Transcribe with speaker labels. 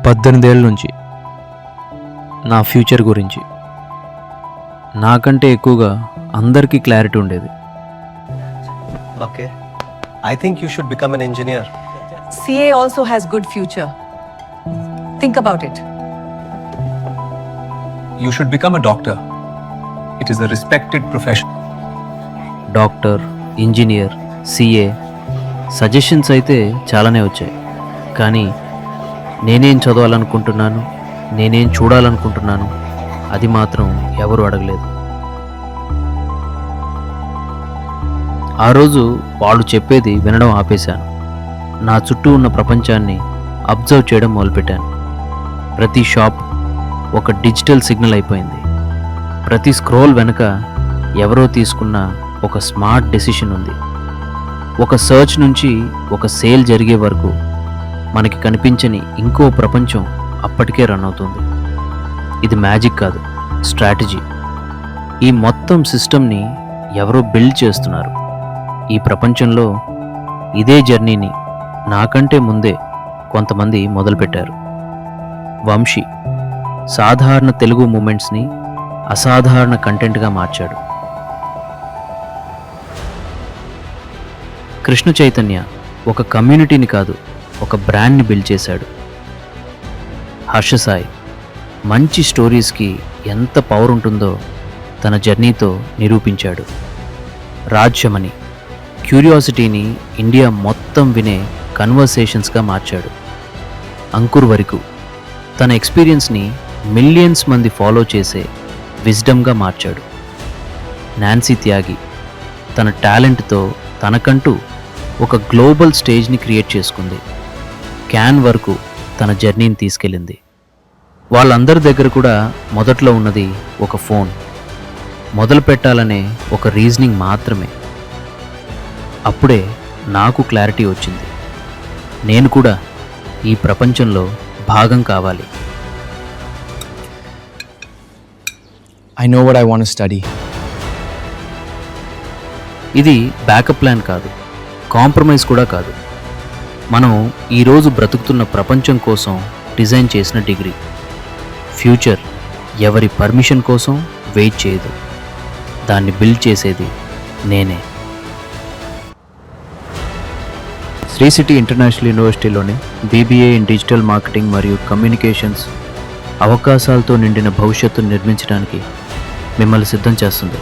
Speaker 1: 18 ఏళ్ళ నుంచి నా ఫ్యూచర్ గురించి నాకంటే ఎక్కువగా అందరికీ క్లారిటీ ఉండేది.
Speaker 2: Okay. I think you should become an engineer.
Speaker 3: CA also has good future. Think about it.
Speaker 4: You should become a doctor. It is a respected profession.
Speaker 1: Doctor, engineer, CA suggestions అయితే చాలానే వచ్చాయి. కానీ నేనేం చదవాలనుకుంటున్నాను, నేనేం చూడాలనుకుంటున్నాను అది మాత్రం ఎవరు అడగలేదు. ఆ రోజు వాళ్ళు చెప్పేది వినడం ఆపేశాను. నా చుట్టూ ఉన్న ప్రపంచాన్ని అబ్జర్వ్ చేయడం మొదలుపెట్టాను. ప్రతి షాప్ ఒక డిజిటల్ సిగ్నల్ అయిపోయింది. ప్రతి స్క్రోల్ వెనుక ఎవరో తీసుకున్న ఒక స్మార్ట్ డెసిషన్ ఉంది. ఒక సర్చ్ నుంచి ఒక సేల్ జరిగే వరకు మనకి కనిపించని ఇంకో ప్రపంచం అప్పటికే రన్ అవుతుంది. ఇది మ్యాజిక్ కాదు, స్ట్రాటజీ. ఈ మొత్తం సిస్టమ్ని ఎవరో బిల్డ్ చేస్తున్నారు. ఈ ప్రపంచంలో ఇదే జర్నీని నాకంటే ముందే కొంతమంది మొదలుపెట్టారు. వంశీ సాధారణ తెలుగు మూమెంట్స్ని అసాధారణ కంటెంట్గా మార్చాడు. కృష్ణ చైతన్య ఒక కమ్యూనిటీని కాదు, ఒక బ్రాండ్ని బిల్డ్ చేశాడు. హర్ష సాయి మంచి స్టోరీస్కి ఎంత పవర్ ఉంటుందో తన జర్నీతో నిరూపించాడు. రాజ్యమణి క్యూరియాసిటీని ఇండియా మొత్తం వినే కన్వర్సేషన్స్గా మార్చాడు. అంకుర్ వరకు తన ఎక్స్పీరియన్స్ని మిలియన్స్ మంది ఫాలో చేసే విజ్డమ్గా మార్చాడు. నాన్సీ త్యాగి తన టాలెంట్తో తనకంటూ ఒక గ్లోబల్ స్టేజ్ని క్రియేట్ చేసుకుంది. క్యాన్ వరకు తన జర్నీని తీసుకెళ్ళింది. వాళ్ళందరి దగ్గర కూడా మొదట్లో ఉన్నది ఒక ఫోన్, మొదలు పెట్టాలనే ఒక రీజనింగ్ మాత్రమే. అప్పుడే నాకు క్లారిటీ వచ్చింది. నేను కూడా ఈ ప్రపంచంలో భాగం కావాలి.
Speaker 5: I know what I want to study.
Speaker 1: ఇది బ్యాకప్ ప్లాన్ కాదు, కాంప్రమైజ్ కూడా కాదు. మనం ఈరోజు బ్రతుకుతున్న ప్రపంచం కోసం డిజైన్ చేసిన డిగ్రీ. ఫ్యూచర్ ఎవరి పర్మిషన్ కోసం వెయిట్ చేయదు, దాన్ని బిల్డ్ చేసేది నేనే. శ్రీ సిటీ ఇంటర్నేషనల్ యూనివర్సిటీలోని BBA ఇన్ డిజిటల్ మార్కెటింగ్ మరియు కమ్యూనికేషన్స్ అవకాశాలతో నిండిన భవిష్యత్తును నిర్మించడానికి మిమ్మల్ని సిద్ధం చేస్తుంది.